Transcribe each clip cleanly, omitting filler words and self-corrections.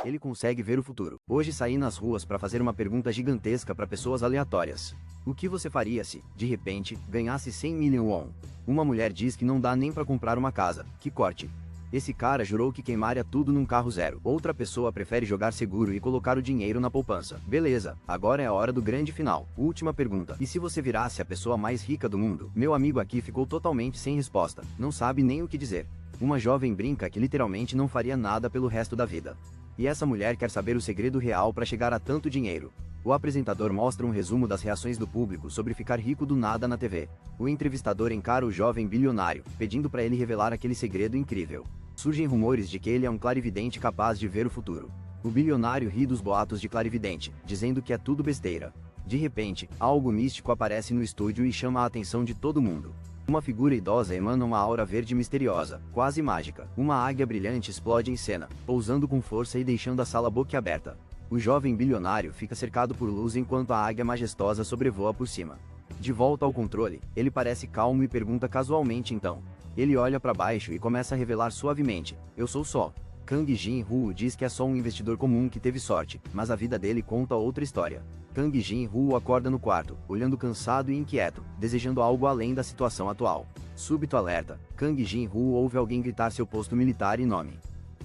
Ele consegue ver o futuro. Hoje saí nas ruas para fazer uma pergunta gigantesca para pessoas aleatórias. O que você faria se, de repente, ganhasse 100 milhões won? Uma mulher diz que não dá nem para comprar uma casa. Que corte. Esse cara jurou que queimaria tudo num carro zero. Outra pessoa prefere jogar seguro e colocar o dinheiro na poupança. Beleza, agora é a hora do grande final. Última pergunta. E se você virasse a pessoa mais rica do mundo? Meu amigo aqui ficou totalmente sem resposta. Não sabe nem o que dizer. Uma jovem brinca que literalmente não faria nada pelo resto da vida. E essa mulher quer saber o segredo real para chegar a tanto dinheiro. O apresentador mostra um resumo das reações do público sobre ficar rico do nada na TV. O entrevistador encara o jovem bilionário, pedindo para ele revelar aquele segredo incrível. Surgem rumores de que ele é um clarividente capaz de ver o futuro. O bilionário ri dos boatos de clarividente, dizendo que é tudo besteira. De repente, algo místico aparece no estúdio e chama a atenção de todo mundo. Uma figura idosa emana uma aura verde misteriosa, quase mágica. Uma águia brilhante explode em cena, pousando com força e deixando a sala boquiaberta. O jovem bilionário fica cercado por luz enquanto a águia majestosa sobrevoa por cima. De volta ao controle, ele parece calmo e pergunta casualmente então. Ele olha para baixo e começa a revelar suavemente: eu sou só. Kang Jin-woo diz que é só um investidor comum que teve sorte, mas a vida dele conta outra história. Kang Jin-woo acorda no quarto, olhando cansado e inquieto, desejando algo além da situação atual. Súbito alerta, Kang Jin-woo ouve alguém gritar seu posto militar e nome.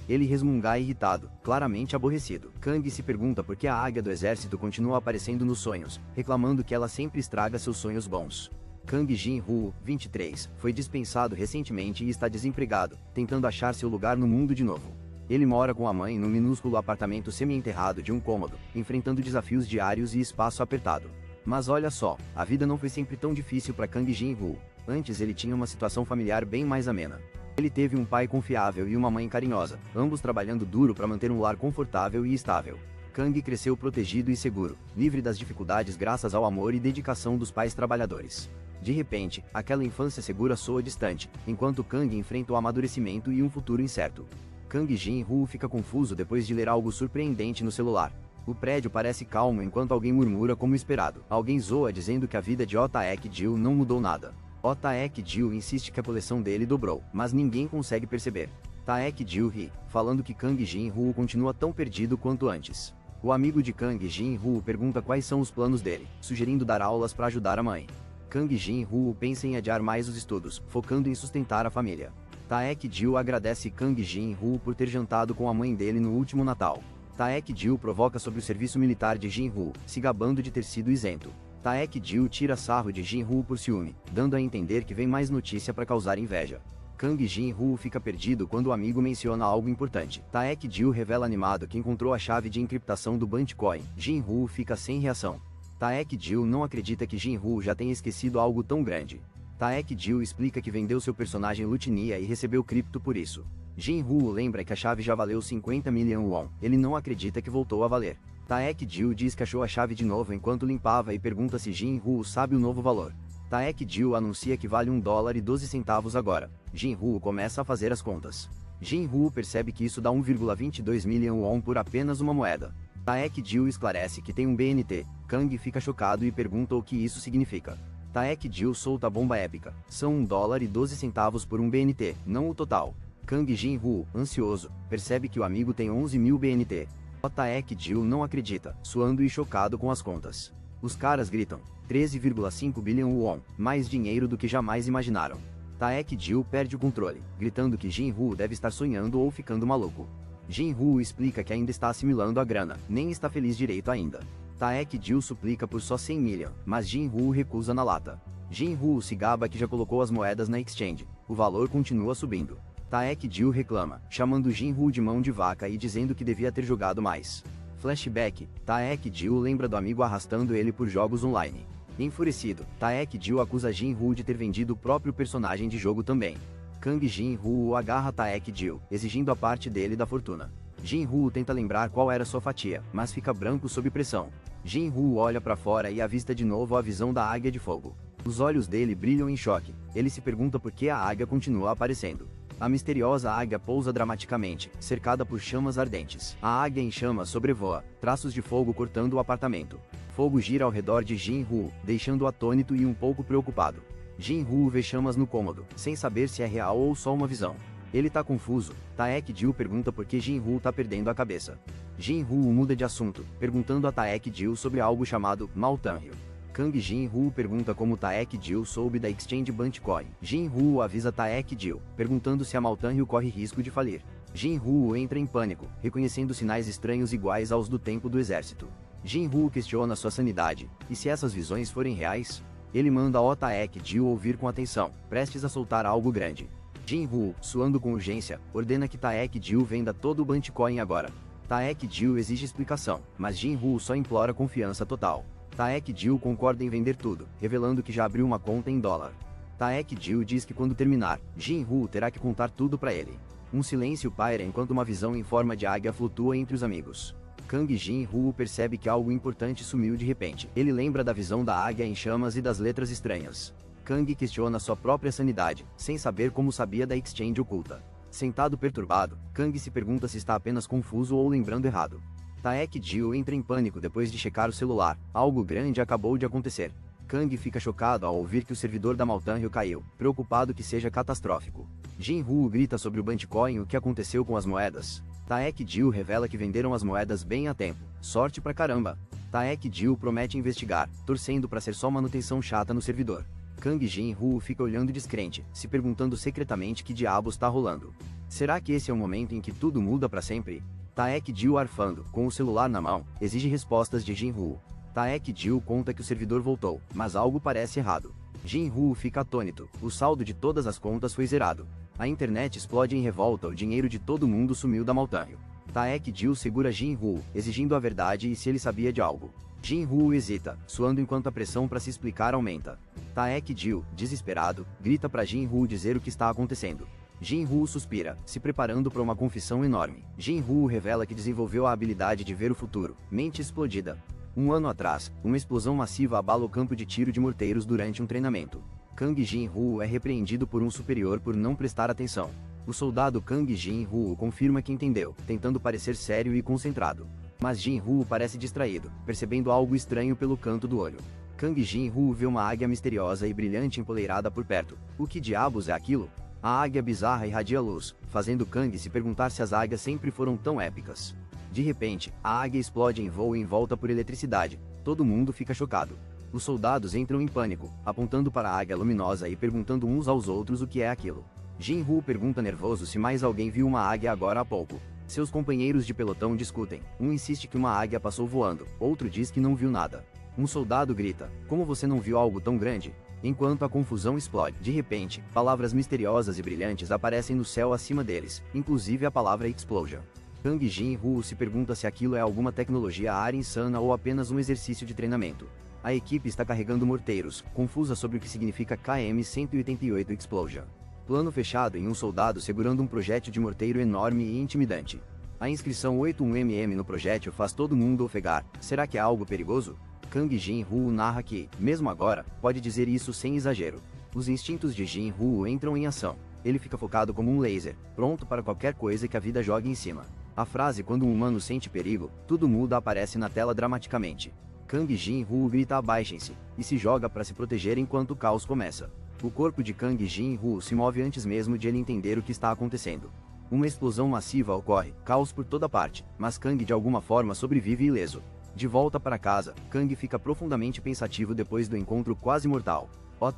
Ele resmunga irritado, claramente aborrecido. Kang se pergunta por que a águia do exército continua aparecendo nos sonhos, reclamando que ela sempre estraga seus sonhos bons. Kang Jin-woo, 23, foi dispensado recentemente e está desempregado, tentando achar seu lugar no mundo de novo. Ele mora com a mãe num minúsculo apartamento semi-enterrado de um cômodo, enfrentando desafios diários e espaço apertado. Mas olha só, a vida não foi sempre tão difícil para Kang Jin-woo. Antes ele tinha uma situação familiar bem mais amena. Ele teve um pai confiável e uma mãe carinhosa, ambos trabalhando duro para manter um lar confortável e estável. Kang cresceu protegido e seguro, livre das dificuldades graças ao amor e dedicação dos pais trabalhadores. De repente, aquela infância segura soa distante, enquanto Kang enfrenta o amadurecimento e um futuro incerto. Kang Jin-woo fica confuso depois de ler algo surpreendente no celular. O prédio parece calmo enquanto alguém murmura como esperado. Alguém zoa dizendo que a vida de Oh Taek-gil não mudou nada. Oh Taek-gil insiste que a coleção dele dobrou, mas ninguém consegue perceber. Taek-gil ri, falando que Kang Jin-woo continua tão perdido quanto antes. O amigo de Kang Jin-woo pergunta quais são os planos dele, sugerindo dar aulas para ajudar a mãe. Kang Jin-woo pensa em adiar mais os estudos, focando em sustentar a família. Taek-gil agradece Kang Jin-woo por ter jantado com a mãe dele no último Natal. Taek-gil provoca sobre o serviço militar de Jin-woo, se gabando de ter sido isento. Taek-gil tira sarro de Jin-woo por ciúme, dando a entender que vem mais notícia para causar inveja. Kang Jin-woo fica perdido quando o amigo menciona algo importante. Taek-gil revela animado que encontrou a chave de encriptação do Bitcoin. Jin-woo fica sem reação. Taek-gil não acredita que Jin-woo já tenha esquecido algo tão grande. Taek-gil explica que vendeu seu personagem Lutinia e recebeu cripto por isso. Jin-woo lembra que a chave já valeu 50 milhões won. Ele não acredita que voltou a valer. Taek-gil diz que achou a chave de novo enquanto limpava e pergunta se Jin-woo sabe o novo valor. Taek-gil anuncia que vale $1,12 agora. Jin-woo começa a fazer as contas. Jin-woo percebe que isso dá 1,22 milhões won por apenas uma moeda. Taek-gil esclarece que tem um BNT. Kang fica chocado e pergunta o que isso significa. Taek-gil solta a bomba épica. São $1,12 por um BNT, não o total. Kang Jin-woo, ansioso, percebe que o amigo tem 11.000 BNT. O Taek-gil não acredita, suando e chocado com as contas. Os caras gritam: 13,5 bilhões won, mais dinheiro do que jamais imaginaram. Taek-gil perde o controle, gritando que Jin-woo deve estar sonhando ou ficando maluco. Jin-woo explica que ainda está assimilando a grana, nem está feliz direito ainda. Taek-gil suplica por só 100 milhões, mas Jin-woo recusa na lata. Jin-woo se gaba que já colocou as moedas na exchange. O valor continua subindo. Taek-gil reclama, chamando Jin-woo de mão de vaca e dizendo que devia ter jogado mais. Flashback, Taek-gil lembra do amigo arrastando ele por jogos online. Enfurecido, Taek-gil acusa Jin-woo de ter vendido o próprio personagem de jogo também. Kang Jin-woo agarra Taek-gil, exigindo a parte dele da fortuna. Jin-woo tenta lembrar qual era sua fatia, mas fica branco sob pressão. Jin-woo olha para fora e avista de novo a visão da águia de fogo. Os olhos dele brilham em choque. Ele se pergunta por que a águia continua aparecendo. A misteriosa águia pousa dramaticamente, cercada por chamas ardentes. A águia em chamas sobrevoa, traços de fogo cortando o apartamento. Fogo gira ao redor de Jin-woo, deixando-o atônito e um pouco preocupado. Jin-woo vê chamas no cômodo, sem saber se é real ou só uma visão. Ele tá confuso. Taek-gil pergunta por que Jin-woo tá perdendo a cabeça. Jin-Woo muda de assunto, perguntando a Taek-Jill sobre algo chamado Maltanrio. Kang Jin-Woo pergunta como Taek-Jill soube da Exchange Bitcoin. Jin-Woo avisa Taek-Jill, perguntando se a Maltanrio corre risco de falir. Jin-Woo entra em pânico, reconhecendo sinais estranhos iguais aos do tempo do exército. Jin-Woo questiona sua sanidade, e se essas visões forem reais? Ele manda o Taek-Jill ouvir com atenção, prestes a soltar algo grande. Jin-Woo, suando com urgência, ordena que Taek-Jill venda todo o Bitcoin agora. Taek-Jill exige explicação, mas Jin-Woo só implora confiança total. Taek-Jill concorda em vender tudo, revelando que já abriu uma conta em dólar. Taek-Jill diz que quando terminar, Jin-Woo terá que contar tudo para ele. Um silêncio paira enquanto uma visão em forma de águia flutua entre os amigos. Kang Jin-Woo percebe que algo importante sumiu de repente. Ele lembra da visão da águia em chamas e das letras estranhas. Kang questiona sua própria sanidade, sem saber como sabia da exchange oculta. Sentado perturbado, Kang se pergunta se está apenas confuso ou lembrando errado. Taek-Jill entra em pânico depois de checar o celular. Algo grande acabou de acontecer. Kang fica chocado ao ouvir que o servidor da Maltanrio caiu, preocupado que seja catastrófico. Jin-Woo grita sobre o Bitcoin o que aconteceu com as moedas. Taek-Jill revela que venderam as moedas bem a tempo. Sorte pra caramba! Taek-Jill promete investigar, torcendo para ser só manutenção chata no servidor. Kang Jin-Woo fica olhando descrente, se perguntando secretamente que diabos tá rolando. Será que esse é o momento em que tudo muda para sempre? Taek-Jill arfando, com o celular na mão, exige respostas de Jin-Woo. Taek-Jill conta que o servidor voltou, mas algo parece errado. Jin-Woo fica atônito, o saldo de todas as contas foi zerado. A internet explode em revolta, o dinheiro de todo mundo sumiu da Maltanrio. Taek-Jill segura Jin-Woo, exigindo a verdade e se ele sabia de algo. Jin-Woo hesita, suando enquanto a pressão para se explicar aumenta. Taek-Jill, desesperado, grita para Jin-Woo dizer o que está acontecendo. Jin-Woo suspira, se preparando para uma confissão enorme. Jin-Woo revela que desenvolveu a habilidade de ver o futuro, mente explodida. Um ano atrás, uma explosão massiva abala o campo de tiro de morteiros durante um treinamento. Kang Jin-Woo é repreendido por um superior por não prestar atenção. O soldado Kang Jin-Woo confirma que entendeu, tentando parecer sério e concentrado. Mas Jin-Woo parece distraído, percebendo algo estranho pelo canto do olho. Kang Jin-Woo vê uma águia misteriosa e brilhante empoleirada por perto. O que diabos é aquilo? A águia bizarra irradia luz, fazendo Kang se perguntar se as águias sempre foram tão épicas. De repente, a águia explode em voo em volta por eletricidade. Todo mundo fica chocado. Os soldados entram em pânico, apontando para a águia luminosa e perguntando uns aos outros o que é aquilo. Jin-Woo pergunta nervoso se mais alguém viu uma águia agora há pouco. Seus companheiros de pelotão discutem. Um insiste que uma águia passou voando, outro diz que não viu nada. Um soldado grita: "Como você não viu algo tão grande?" Enquanto a confusão explode, de repente, palavras misteriosas e brilhantes aparecem no céu acima deles, inclusive a palavra Explosion. Kang Jin-Woo se pergunta se aquilo é alguma tecnologia área insana ou apenas um exercício de treinamento. A equipe está carregando morteiros, confusa sobre o que significa KM-188 Explosion. Plano fechado em um soldado segurando um projétil de morteiro enorme e intimidante. A inscrição 81mm no projétil faz todo mundo ofegar. Será que é algo perigoso? Kang Jin-Woo narra que, mesmo agora, pode dizer isso sem exagero. Os instintos de Jin-Woo entram em ação. Ele fica focado como um laser, pronto para qualquer coisa que a vida jogue em cima. A frase "quando um humano sente perigo, tudo muda" aparece na tela dramaticamente. Kang Jin-Woo grita "abaixem-se", e se joga para se proteger enquanto o caos começa. O corpo de Kang Jin-Woo se move antes mesmo de ele entender o que está acontecendo. Uma explosão massiva ocorre, caos por toda parte, mas Kang de alguma forma sobrevive ileso. De volta para casa, Kang fica profundamente pensativo depois do encontro quase mortal.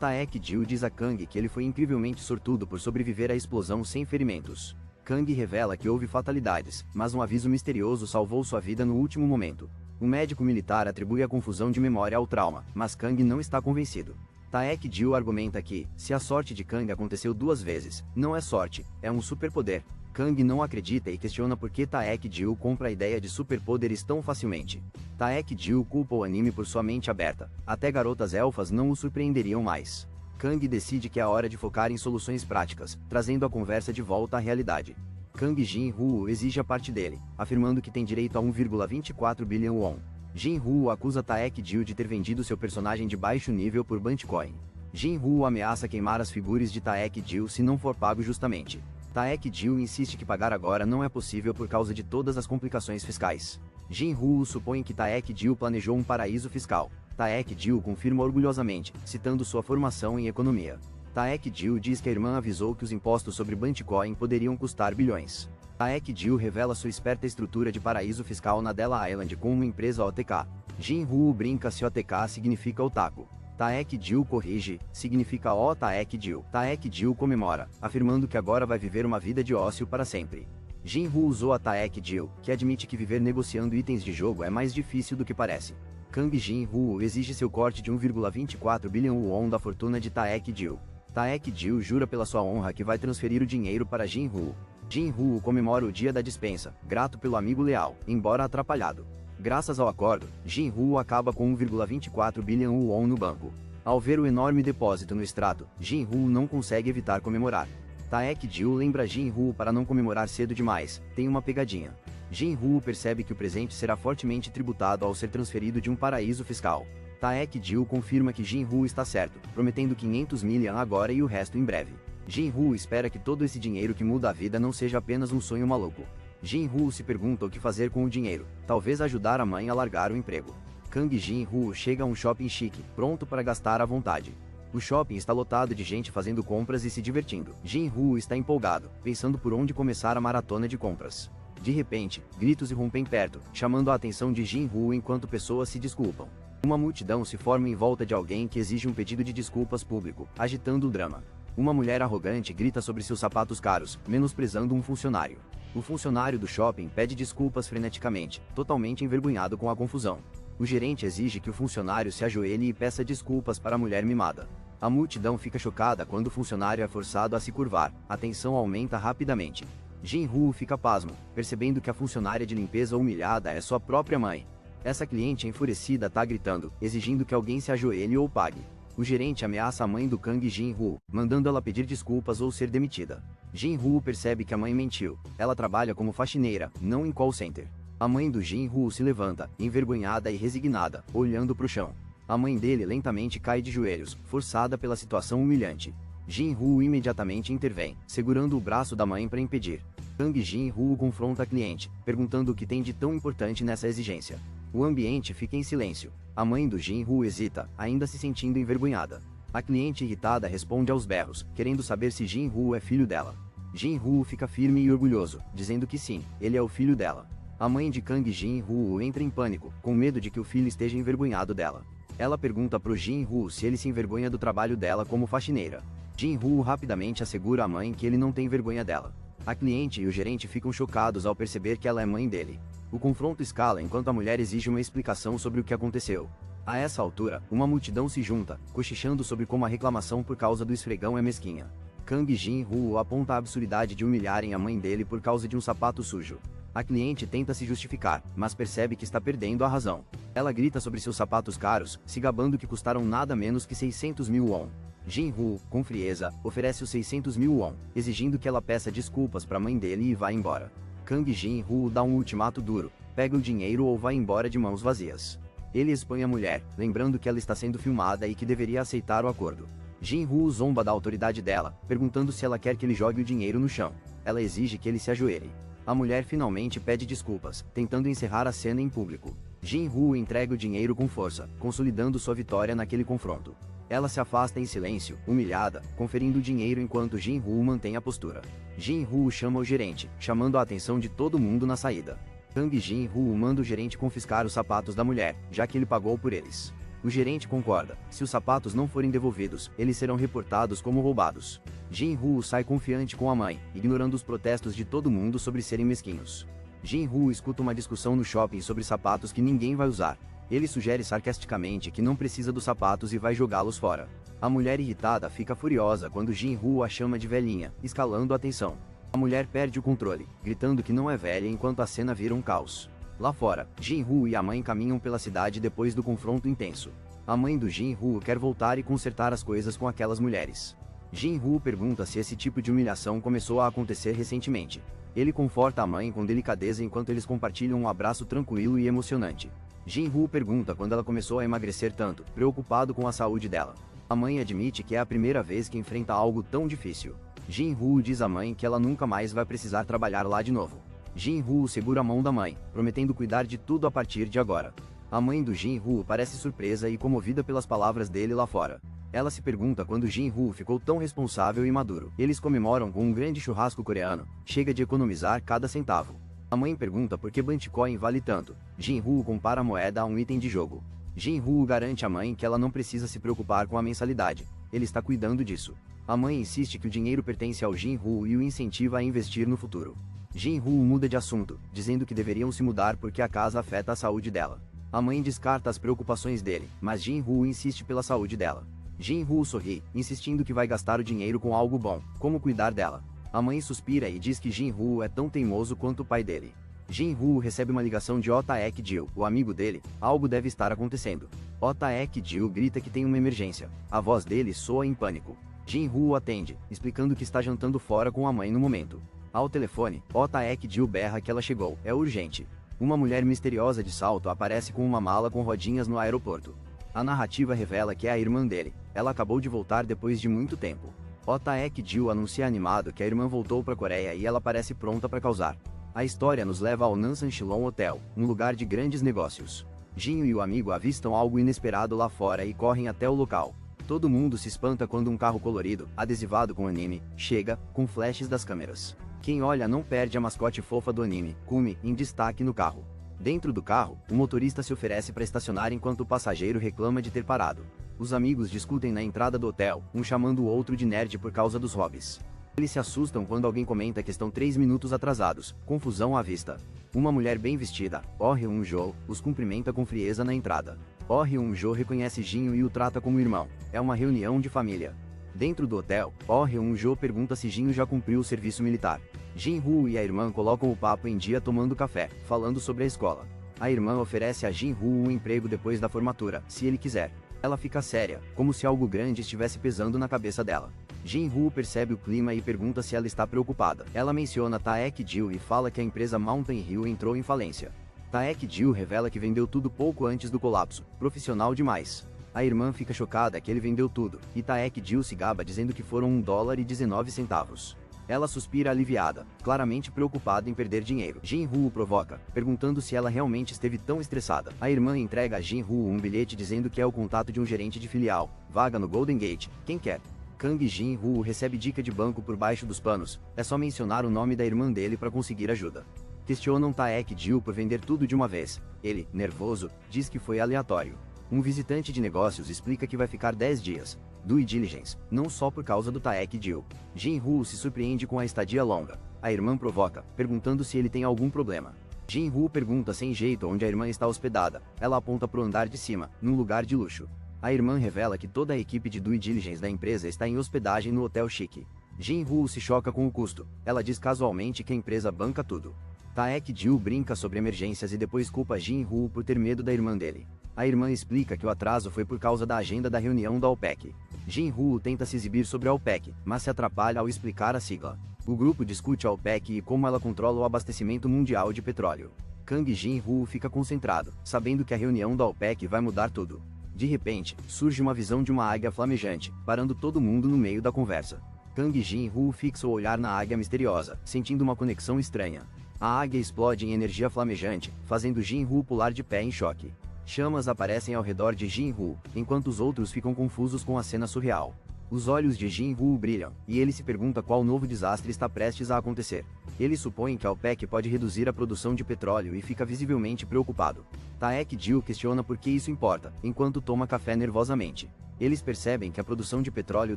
Taek-Jill diz a Kang que ele foi incrivelmente sortudo por sobreviver à explosão sem ferimentos. Kang revela que houve fatalidades, mas um aviso misterioso salvou sua vida no último momento. O médico militar atribui a confusão de memória ao trauma, mas Kang não está convencido. Taek-Jill argumenta que, se a sorte de Kang aconteceu 2 vezes, não é sorte, é um superpoder. Kang não acredita e questiona por que Taek-Jill compra a ideia de superpoderes tão facilmente. Taek-Jill culpa o anime por sua mente aberta, até garotas elfas não o surpreenderiam mais. Kang decide que é hora de focar em soluções práticas, trazendo a conversa de volta à realidade. Kang Jin-Woo exige a parte dele, afirmando que tem direito a 1,24 bilhão won. Jin-Woo acusa Taek-Jill de ter vendido seu personagem de baixo nível por Bitcoin. Jin-Woo ameaça queimar as figuras de Taek-Jill se não for pago justamente. Taek-Jill insiste que pagar agora não é possível por causa de todas as complicações fiscais. Jin-Woo supõe que Taek-Jill planejou um paraíso fiscal. Taek-Jill confirma orgulhosamente, citando sua formação em economia. Taek-Jill diz que a irmã avisou que os impostos sobre Bitcoin poderiam custar bilhões. Taek-gil revela sua esperta estrutura de paraíso fiscal na Della Island com uma empresa OTK. Jin-woo brinca se OTK significa otaku. Taek-gil corrige, significa O Taek-gil. Taek-gil comemora, afirmando que agora vai viver uma vida de ócio para sempre. Jin-woo usou a Taek-gil, que admite que viver negociando itens de jogo é mais difícil do que parece. Kang Jin-woo exige seu corte de 1,24 bilhão won da fortuna de Taek-gil. Taek-gil jura pela sua honra que vai transferir o dinheiro para Jin-woo. Jin-woo comemora o dia da dispensa, grato pelo amigo leal, embora atrapalhado. Graças ao acordo, Jin-woo acaba com 1,24 bilhão won no banco. Ao ver o enorme depósito no extrato, Jin-woo não consegue evitar comemorar. Taek-gil lembra Jin-woo para não comemorar cedo demais, tem uma pegadinha. Jin-woo percebe que o presente será fortemente tributado ao ser transferido de um paraíso fiscal. Taek-gil confirma que Jin-woo está certo, prometendo 500 milhões agora e o resto em breve. Jin-woo espera que todo esse dinheiro que muda a vida não seja apenas um sonho maluco. Jin-woo se pergunta o que fazer com o dinheiro, talvez ajudar a mãe a largar o emprego. Kang Jin-woo chega a um shopping chique, pronto para gastar à vontade. O shopping está lotado de gente fazendo compras e se divertindo. Jin-woo está empolgado, pensando por onde começar a maratona de compras. De repente, gritos irrompem perto, chamando a atenção de Jin-woo enquanto pessoas se desculpam. Uma multidão se forma em volta de alguém que exige um pedido de desculpas público, agitando o drama. Uma mulher arrogante grita sobre seus sapatos caros, menosprezando um funcionário. O funcionário do shopping pede desculpas freneticamente, totalmente envergonhado com a confusão. O gerente exige que o funcionário se ajoelhe e peça desculpas para a mulher mimada. A multidão fica chocada quando o funcionário é forçado a se curvar, a tensão aumenta rapidamente. Jin-woo fica pasmo, percebendo que a funcionária de limpeza humilhada é sua própria mãe. Essa cliente enfurecida tá gritando, exigindo que alguém se ajoelhe ou pague. O gerente ameaça a mãe do Kang Jin-woo, mandando ela pedir desculpas ou ser demitida. Jin-woo percebe que a mãe mentiu, ela trabalha como faxineira, não em call center. A mãe do Jin-woo se levanta, envergonhada e resignada, olhando para o chão. A mãe dele lentamente cai de joelhos, forçada pela situação humilhante. Jin-woo imediatamente intervém, segurando o braço da mãe para impedir. Kang Jin-woo confronta a cliente, perguntando o que tem de tão importante nessa exigência. O ambiente fica em silêncio. A mãe do Jin-woo hesita, ainda se sentindo envergonhada. A cliente irritada responde aos berros, querendo saber se Jin-woo é filho dela. Jin-woo fica firme e orgulhoso, dizendo que sim, ele é o filho dela. A mãe de Kang Jin-woo entra em pânico, com medo de que o filho esteja envergonhado dela. Ela pergunta pro Jin-woo se ele se envergonha do trabalho dela como faxineira. Jin-woo rapidamente assegura à mãe que ele não tem vergonha dela. A cliente e o gerente ficam chocados ao perceber que ela é mãe dele. O confronto escala enquanto a mulher exige uma explicação sobre o que aconteceu. A essa altura, uma multidão se junta, cochichando sobre como a reclamação por causa do esfregão é mesquinha. Kang Jin-woo aponta a absurdidade de humilharem a mãe dele por causa de um sapato sujo. A cliente tenta se justificar, mas percebe que está perdendo a razão. Ela grita sobre seus sapatos caros, se gabando que custaram nada menos que 600 mil won. Jin-woo, com frieza, oferece os 600 mil won, exigindo que ela peça desculpas para a mãe dele e vá embora. Kang Jin-woo dá um ultimato duro, pega o dinheiro ou vai embora de mãos vazias. Ele expõe a mulher, lembrando que ela está sendo filmada e que deveria aceitar o acordo. Jin-woo zomba da autoridade dela, perguntando se ela quer que ele jogue o dinheiro no chão. Ela exige que ele se ajoelhe. A mulher finalmente pede desculpas, tentando encerrar a cena em público. Jin-woo entrega o dinheiro com força, consolidando sua vitória naquele confronto. Ela se afasta em silêncio, humilhada, conferindo o dinheiro enquanto Jin-woo mantém a postura. Jin-woo chama o gerente, chamando a atenção de todo mundo na saída. Kang Jin-woo manda o gerente confiscar os sapatos da mulher, já que ele pagou por eles. O gerente concorda, se os sapatos não forem devolvidos, eles serão reportados como roubados. Jin-woo sai confiante com a mãe, ignorando os protestos de todo mundo sobre serem mesquinhos. Jin-woo escuta uma discussão no shopping sobre sapatos que ninguém vai usar. Ele sugere sarcasticamente que não precisa dos sapatos e vai jogá-los fora. A mulher irritada fica furiosa quando Jin-woo a chama de velhinha, escalando a tensão. A mulher perde o controle, gritando que não é velha enquanto a cena vira um caos. Lá fora, Jin-woo e a mãe caminham pela cidade depois do confronto intenso. A mãe do Jin-woo quer voltar e consertar as coisas com aquelas mulheres. Jin-woo pergunta se esse tipo de humilhação começou a acontecer recentemente. Ele conforta a mãe com delicadeza enquanto eles compartilham um abraço tranquilo e emocionante. Jin-woo pergunta quando ela começou a emagrecer tanto, preocupado com a saúde dela. A mãe admite que é a primeira vez que enfrenta algo tão difícil. Jin-woo diz à mãe que ela nunca mais vai precisar trabalhar lá de novo. Jin-woo segura a mão da mãe, prometendo cuidar de tudo a partir de agora. A mãe do Jin-woo parece surpresa e comovida pelas palavras dele lá fora. Ela se pergunta quando Jin-Woo ficou tão responsável e maduro. Eles comemoram com um grande churrasco coreano. Chega de economizar cada centavo. A mãe pergunta por que Bitcoin vale tanto. Jin-Woo compara a moeda a um item de jogo. Jin-Woo garante à mãe que ela não precisa se preocupar com a mensalidade. Ele está cuidando disso. A mãe insiste que o dinheiro pertence ao Jin-Woo e o incentiva a investir no futuro. Jin-Woo muda de assunto, dizendo que deveriam se mudar porque a casa afeta a saúde dela. A mãe descarta as preocupações dele, mas Jin-Woo insiste pela saúde dela. Jin-Woo sorri, insistindo que vai gastar o dinheiro com algo bom, como cuidar dela. A mãe suspira e diz que Jin-Woo é tão teimoso quanto o pai dele. Jin-Woo recebe uma ligação de Oh Taek-gil, o amigo dele. Algo deve estar acontecendo. Oh Taek-gil grita que tem uma emergência. A voz dele soa em pânico. Jin-Woo atende, explicando que está jantando fora com a mãe no momento. Ao telefone, Oh Taek-gil berra que ela chegou. É urgente. Uma mulher misteriosa de salto aparece com uma mala com rodinhas no aeroporto. A narrativa revela que é a irmã dele. Ela acabou de voltar depois de muito tempo. Oh Taek-gil anuncia animado que a irmã voltou para a Coreia e ela parece pronta para causar. A história nos leva ao Nansan Shillong Hotel, um lugar de grandes negócios. Jin e o amigo avistam algo inesperado lá fora e correm até o local. Todo mundo se espanta quando um carro colorido, adesivado com anime, chega, com flashes das câmeras. Quem olha não perde a mascote fofa do anime, Kumi, em destaque no carro. Dentro do carro, o motorista se oferece para estacionar enquanto o passageiro reclama de ter parado. Os amigos discutem na entrada do hotel, um chamando o outro de nerd por causa dos hobbies. Eles se assustam quando alguém comenta que estão 3 minutos atrasados, confusão à vista. Uma mulher bem vestida, Oh Hyun-jo, os cumprimenta com frieza na entrada. Oh Hyun-jo reconhece Jin e o trata como irmão. É uma reunião de família. Dentro do hotel, Oh Hyun-jo pergunta se Jin já cumpriu o serviço militar. Jin-Woo e a irmã colocam o papo em dia tomando café, falando sobre a escola. A irmã oferece a Jin-Woo um emprego depois da formatura, se ele quiser. Ela fica séria, como se algo grande estivesse pesando na cabeça dela. Jin-Woo percebe o clima e pergunta se ela está preocupada. Ela menciona Taek-gil e fala que a empresa Mountain Hill entrou em falência. Taek-gil revela que vendeu tudo pouco antes do colapso, profissional demais. A irmã fica chocada que ele vendeu tudo, e Taek-gil se gaba dizendo que foram $1,19. Ela suspira aliviada, claramente preocupada em perder dinheiro. Jin-Woo provoca, perguntando se ela realmente esteve tão estressada. A irmã entrega a Jin-Woo um bilhete dizendo que é o contato de um gerente de filial, vaga no Golden Gate, quem quer. Kang Jin-Woo recebe dica de banco por baixo dos panos, é só mencionar o nome da irmã dele para conseguir ajuda. Questionam Taek-gil por vender tudo de uma vez. Ele, nervoso, diz que foi aleatório. Um visitante de negócios explica que vai ficar 10 dias. Due diligence, não só por causa do Taek-gil. Jin-Woo se surpreende com a estadia longa. A irmã provoca, perguntando se ele tem algum problema. Jin-Woo pergunta sem jeito onde a irmã está hospedada. Ela aponta para o andar de cima, num lugar de luxo. A irmã revela que toda a equipe de due diligence da empresa está em hospedagem no hotel chique. Jin-Woo se choca com o custo. Ela diz casualmente que a empresa banca tudo. Taek-gil brinca sobre emergências e depois culpa Jin-Woo por ter medo da irmã dele. A irmã explica que o atraso foi por causa da agenda da reunião da OPEC. Jin-Woo tenta se exibir sobre a OPEC, mas se atrapalha ao explicar a sigla. O grupo discute a OPEC e como ela controla o abastecimento mundial de petróleo. Kang Jin-Woo fica concentrado, sabendo que a reunião da OPEC vai mudar tudo. De repente, surge uma visão de uma águia flamejante, parando todo mundo no meio da conversa. Kang Jin-Woo fixa o olhar na águia misteriosa, sentindo uma conexão estranha. A águia explode em energia flamejante, fazendo Jin-Woo pular de pé em choque. Chamas aparecem ao redor de Jin-Woo, enquanto os outros ficam confusos com a cena surreal. Os olhos de Jin-Woo brilham, e ele se pergunta qual novo desastre está prestes a acontecer. Ele supõe que a OPEC pode reduzir a produção de petróleo e fica visivelmente preocupado. Taek-gil questiona por que isso importa, enquanto toma café nervosamente. Eles percebem que a produção de petróleo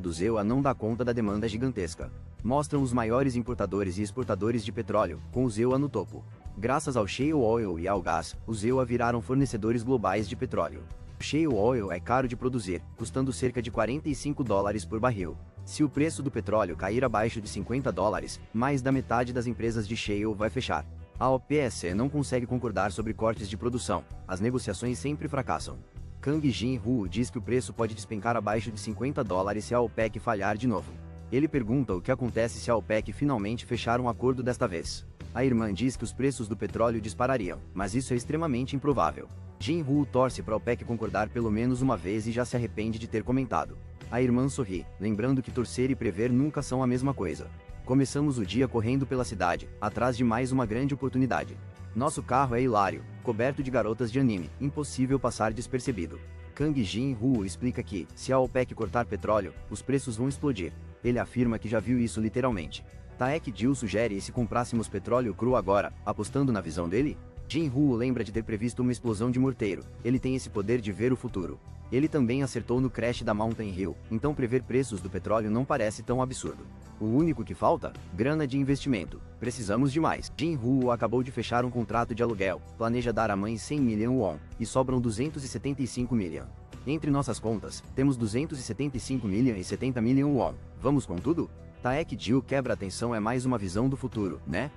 do ZEUA não dá conta da demanda gigantesca. Mostram os maiores importadores e exportadores de petróleo, com o ZEUA no topo. Graças ao shale oil e ao gás, os ZEUA viraram fornecedores globais de petróleo. O shale oil é caro de produzir, custando cerca de $45 por barril. Se o preço do petróleo cair abaixo de $50, mais da metade das empresas de shale vai fechar. A OPEC não consegue concordar sobre cortes de produção, as negociações sempre fracassam. Kang Jin-Woo diz que o preço pode despencar abaixo de $50 se a OPEC falhar de novo. Ele pergunta o que acontece se a OPEC finalmente fechar um acordo desta vez. A irmã diz que os preços do petróleo disparariam, mas isso é extremamente improvável. Jin-Woo torce para a OPEC concordar pelo menos uma vez e já se arrepende de ter comentado. A irmã sorri, lembrando que torcer e prever nunca são a mesma coisa. Começamos o dia correndo pela cidade, atrás de mais uma grande oportunidade. Nosso carro é hilário, coberto de garotas de anime, impossível passar despercebido. Kang Jin-Woo explica que, se a OPEC cortar petróleo, os preços vão explodir. Ele afirma que já viu isso literalmente. Taek-gil sugere e se comprássemos petróleo cru agora, apostando na visão dele? Jin-Woo lembra de ter previsto uma explosão de morteiro. Ele tem esse poder de ver o futuro. Ele também acertou no crash da Mountain Hill, então prever preços do petróleo não parece tão absurdo. O único que falta? Grana de investimento. Precisamos de mais. Jin-Woo acabou de fechar um contrato de aluguel, planeja dar à mãe 100 million won, e sobram 275 million. Entre nossas contas, temos 275 million e 70 million won. Vamos com tudo? Taek-gil quebra a tensão, é mais uma visão do futuro, né?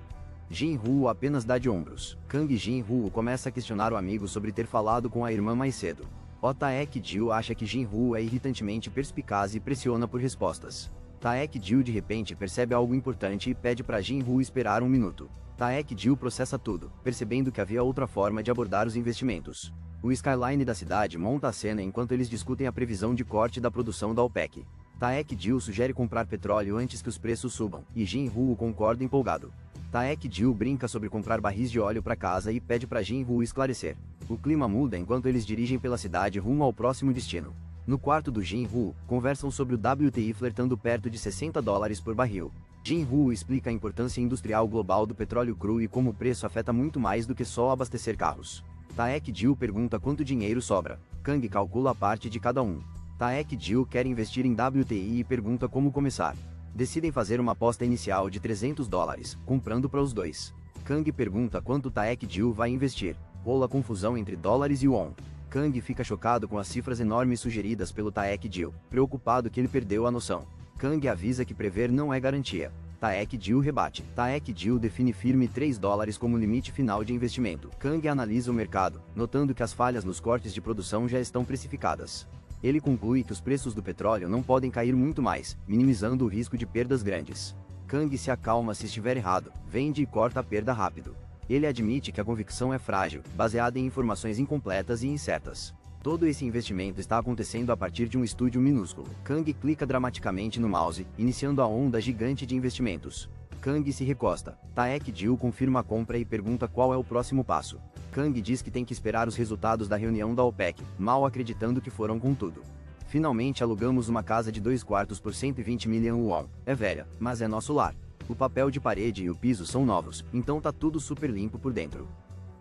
Jin-Woo apenas dá de ombros. Kang Jin-Woo começa a questionar o amigo sobre ter falado com a irmã mais cedo. Taek-gil acha que Jin-Woo é irritantemente perspicaz e pressiona por respostas. Taek-gil de repente percebe algo importante e pede para Jin-Woo esperar um minuto. Taek-gil processa tudo, percebendo que havia outra forma de abordar os investimentos. O skyline da cidade monta a cena enquanto eles discutem a previsão de corte da produção da OPEC. Taek-gil sugere comprar petróleo antes que os preços subam, e Jin-Woo concorda empolgado. Taek-gil brinca sobre comprar barris de óleo para casa e pede para Jin-Woo esclarecer. O clima muda enquanto eles dirigem pela cidade rumo ao próximo destino. No quarto do Jin-Woo, conversam sobre o WTI flertando perto de $60 por barril. Jin-Woo explica a importância industrial global do petróleo cru e como o preço afeta muito mais do que só abastecer carros. Taek-gil pergunta quanto dinheiro sobra. Kang calcula a parte de cada um. Taek-gil quer investir em WTI e pergunta como começar. Decidem fazer uma aposta inicial de $300, comprando para os dois. Kang pergunta quanto Taek-gil vai investir. Rola confusão entre dólares e won. Kang fica chocado com as cifras enormes sugeridas pelo Taek-gil, preocupado que ele perdeu a noção. Kang avisa que prever não é garantia. Taek-gil rebate. Taek-gil define firme $3 como limite final de investimento. Kang analisa o mercado, notando que as falhas nos cortes de produção já estão precificadas. Ele conclui que os preços do petróleo não podem cair muito mais, minimizando o risco de perdas grandes. Kang se acalma se estiver errado, vende e corta a perda rápido. Ele admite que a convicção é frágil, baseada em informações incompletas e incertas. Todo esse investimento está acontecendo a partir de um estúdio minúsculo. Kang clica dramaticamente no mouse, iniciando a onda gigante de investimentos. Kang se recosta. Taek-gil confirma a compra e pergunta qual é o próximo passo. Kang diz que tem que esperar os resultados da reunião da OPEC, mal acreditando que foram com tudo. Finalmente alugamos uma casa de 2 quartos por 120 million won. É velha, mas é nosso lar. O papel de parede e o piso são novos, então tá tudo super limpo por dentro.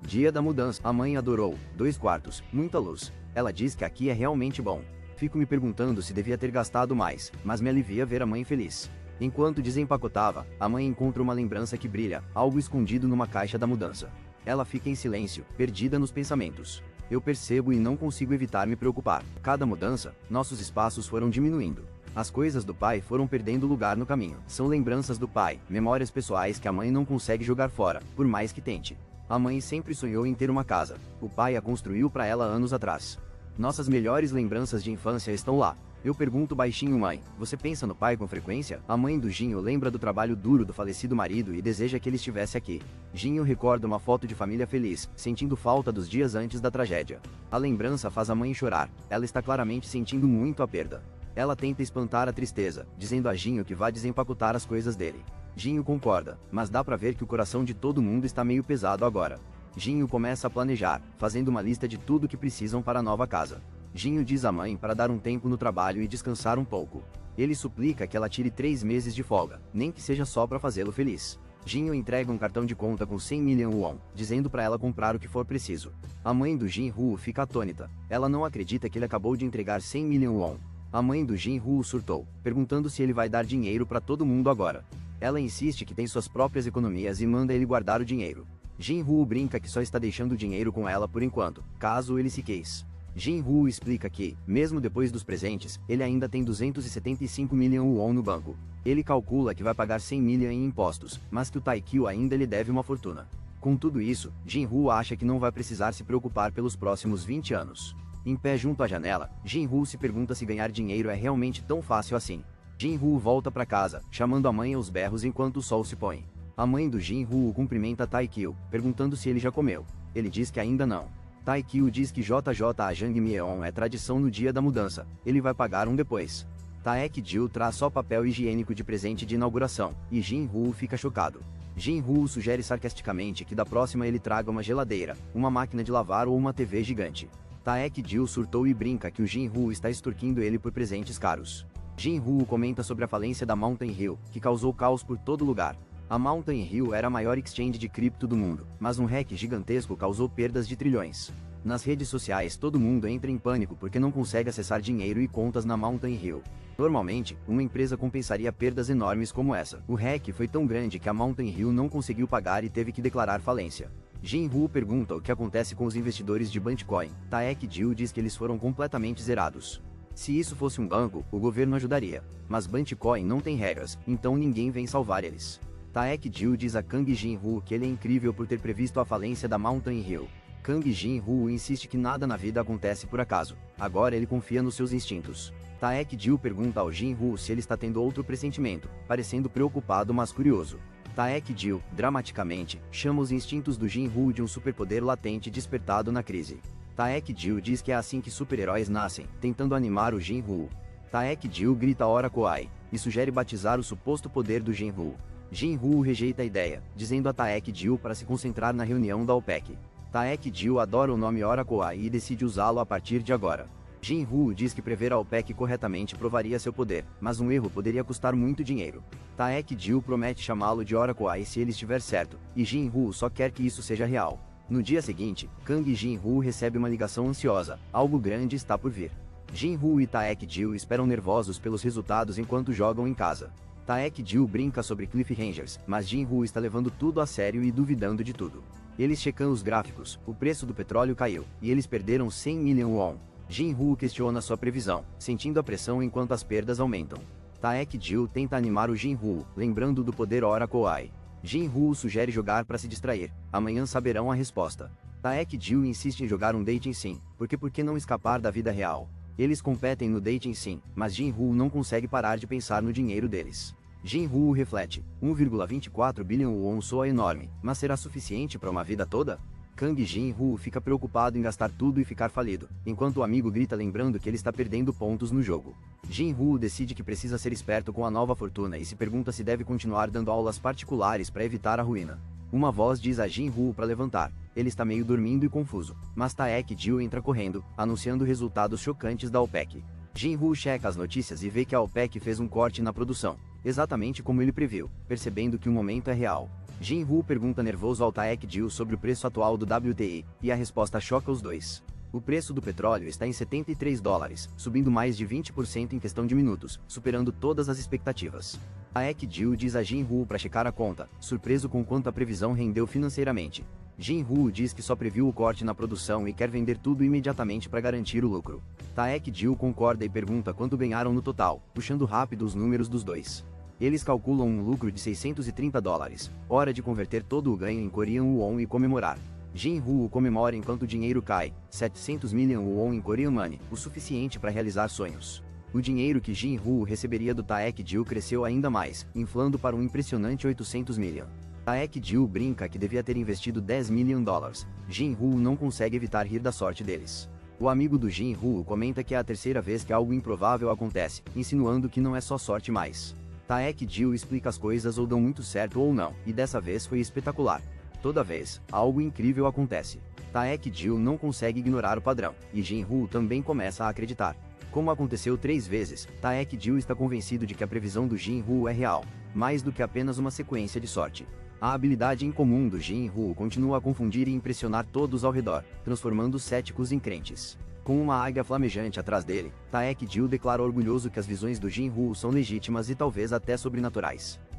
Dia da mudança. A mãe adorou. 2 quartos, muita luz. Ela diz que aqui é realmente bom. Fico me perguntando se devia ter gastado mais, mas me alivia ver a mãe feliz. Enquanto desempacotava, a mãe encontra uma lembrança que brilha, algo escondido numa caixa da mudança. Ela fica em silêncio, perdida nos pensamentos. Eu percebo e não consigo evitar me preocupar. Cada mudança, nossos espaços foram diminuindo. As coisas do pai foram perdendo lugar no caminho. São lembranças do pai, memórias pessoais que a mãe não consegue jogar fora, por mais que tente. A mãe sempre sonhou em ter uma casa. O pai a construiu para ela anos atrás. Nossas melhores lembranças de infância estão lá. Eu pergunto baixinho: mãe, você pensa no pai com frequência? A mãe do Jinho lembra do trabalho duro do falecido marido e deseja que ele estivesse aqui. Jinho recorda uma foto de família feliz, sentindo falta dos dias antes da tragédia. A lembrança faz a mãe chorar. Ela está claramente sentindo muito a perda. Ela tenta espantar a tristeza, dizendo a Jinho que vai desempacotar as coisas dele. Jinho concorda, mas dá pra ver que o coração de todo mundo está meio pesado agora. Jinho começa a planejar, fazendo uma lista de tudo que precisam para a nova casa. Jinho diz à mãe para dar um tempo no trabalho e descansar um pouco. Ele suplica que ela tire 3 meses de folga, nem que seja só para fazê-lo feliz. Jinho entrega um cartão de conta com 100 million won, dizendo para ela comprar o que for preciso. A mãe do Jin-Woo fica atônita. Ela não acredita que ele acabou de entregar 100 million won. A mãe do Jin-Woo surtou, perguntando se ele vai dar dinheiro para todo mundo agora. Ela insiste que tem suas próprias economias e manda ele guardar o dinheiro. Jin-Woo brinca que só está deixando o dinheiro com ela por enquanto, caso ele se queisse. Jin-Woo explica que, mesmo depois dos presentes, ele ainda tem 275 million won no banco. Ele calcula que vai pagar 100 million em impostos, mas que o Taekyu ainda lhe deve uma fortuna. Com tudo isso, Jin-Woo acha que não vai precisar se preocupar pelos próximos 20 anos. Em pé junto à janela, Jin-Woo se pergunta se ganhar dinheiro é realmente tão fácil assim. Jin-Woo volta para casa, chamando a mãe aos berros enquanto o sol se põe. A mãe do Jin-Woo cumprimenta Taekyu, perguntando se ele já comeu. Ele diz que ainda não. Taekyu diz que JJ a Jangmyeon é tradição no dia da mudança, ele vai pagar um depois. Taek-gil traz só papel higiênico de presente de inauguração, e Jin-Woo fica chocado. Jin-Woo sugere sarcasticamente que da próxima ele traga uma geladeira, uma máquina de lavar ou uma TV gigante. Taek-Jill surtou e brinca que o Jin-Woo está extorquindo ele por presentes caros. Jin-Woo comenta sobre a falência da Mountain Hill, que causou caos por todo lugar. A Mountain Hill era a maior exchange de cripto do mundo, mas um hack gigantesco causou perdas de trilhões. Nas redes sociais todo mundo entra em pânico porque não consegue acessar dinheiro e contas na Mountain Hill. Normalmente, uma empresa compensaria perdas enormes como essa. O hack foi tão grande que a Mountain Hill não conseguiu pagar e teve que declarar falência. Jin-Woo pergunta o que acontece com os investidores de Bitcoin. Taek-Jill diz que eles foram completamente zerados. Se isso fosse um banco, o governo ajudaria. Mas Bitcoin não tem regras, então ninguém vem salvar eles. Taek-Jill diz a Kang Jin-Woo que ele é incrível por ter previsto a falência da Mountain Hill. Kang Jin-Woo insiste que nada na vida acontece por acaso. Agora ele confia nos seus instintos. Taek-Jill pergunta ao Jin-Woo se ele está tendo outro pressentimento, parecendo preocupado mas curioso. Taek-Jill, dramaticamente, chama os instintos do Jin-Woo de um superpoder latente despertado na crise. Taek-Jill diz que é assim que super-heróis nascem, tentando animar o Jin-Woo. Taek-Jill grita Ora Koai, e sugere batizar o suposto poder do Jin-Woo. Jin-Woo rejeita a ideia, dizendo a Taek-Jill para se concentrar na reunião da OPEC. Taek-Jill adora o nome Ora Koai e decide usá-lo a partir de agora. Jin-Woo diz que prever a OPEC corretamente provaria seu poder, mas um erro poderia custar muito dinheiro. Taek-Jill promete chamá-lo de Ora Koai se ele estiver certo, e Jin-Woo só quer que isso seja real. No dia seguinte, Kang Jin-Woo recebe uma ligação ansiosa, algo grande está por vir. Jin-Woo e Taek-Jill esperam nervosos pelos resultados enquanto jogam em casa. Taek-Jill brinca sobre cliffhangers, mas Jin-Woo está levando tudo a sério e duvidando de tudo. Eles checam os gráficos, o preço do petróleo caiu, e eles perderam 100 milhões won. Jin-Woo questiona sua previsão, sentindo a pressão enquanto as perdas aumentam. Taek-Jill tenta animar o Jin-Woo, lembrando do poder Ora Koai. Jin-Woo sugere jogar para se distrair, amanhã saberão a resposta. Taek-Jill insiste em jogar um dating sim, porque por que não escapar da vida real? Eles competem no dating sim, mas Jin-Woo não consegue parar de pensar no dinheiro deles. Jin-Woo reflete, 1,24 bilhão won soa enorme, mas será suficiente para uma vida toda? Kang Jin-Woo fica preocupado em gastar tudo e ficar falido, enquanto o amigo grita lembrando que ele está perdendo pontos no jogo. Jin-Woo decide que precisa ser esperto com a nova fortuna e se pergunta se deve continuar dando aulas particulares para evitar a ruína. Uma voz diz a Jin-Woo para levantar. Ele está meio dormindo e confuso, mas Taek-Jill entra correndo, anunciando resultados chocantes da OPEC. Jin-Woo checa as notícias e vê que a OPEC fez um corte na produção, exatamente como ele previu, percebendo que o momento é real. Jin-Woo pergunta nervoso ao Taek-Jill sobre o preço atual do WTI, e a resposta choca os dois. O preço do petróleo está em $73, subindo mais de 20% em questão de minutos, superando todas as expectativas. Taek-Jill diz a Jin-Woo para checar a conta, surpreso com quanto a previsão rendeu financeiramente. Jin-Woo diz que só previu o corte na produção e quer vender tudo imediatamente para garantir o lucro. Taek-Jill concorda e pergunta quanto ganharam no total, puxando rápido os números dos dois. Eles calculam um lucro de $630. Hora de converter todo o ganho em Korean Won e comemorar. Jin-Woo comemora enquanto o dinheiro cai, 700 milhões won em Korean Money, o suficiente para realizar sonhos. O dinheiro que Jin-Woo receberia do Taek-Jill cresceu ainda mais, inflando para um impressionante 800 milhões. Taek-Jill brinca que devia ter investido $10 milhões. Jin-Woo não consegue evitar rir da sorte deles. O amigo do Jin-Woo comenta que é a terceira vez que algo improvável acontece, insinuando que não é só sorte mais. Taek-Jill explica as coisas ou dão muito certo ou não, e dessa vez foi espetacular. Toda vez, algo incrível acontece. Taek-Jill não consegue ignorar o padrão, e Jin-Woo também começa a acreditar. Como aconteceu 3 vezes, Taek-Jill está convencido de que a previsão do Jin-Woo é real, mais do que apenas uma sequência de sorte. A habilidade incomum do Jin-Woo continua a confundir e impressionar todos ao redor, transformando os céticos em crentes. Com uma águia flamejante atrás dele, Taek-Jill declara orgulhoso que as visões do Jin-Woo são legítimas e talvez até sobrenaturais.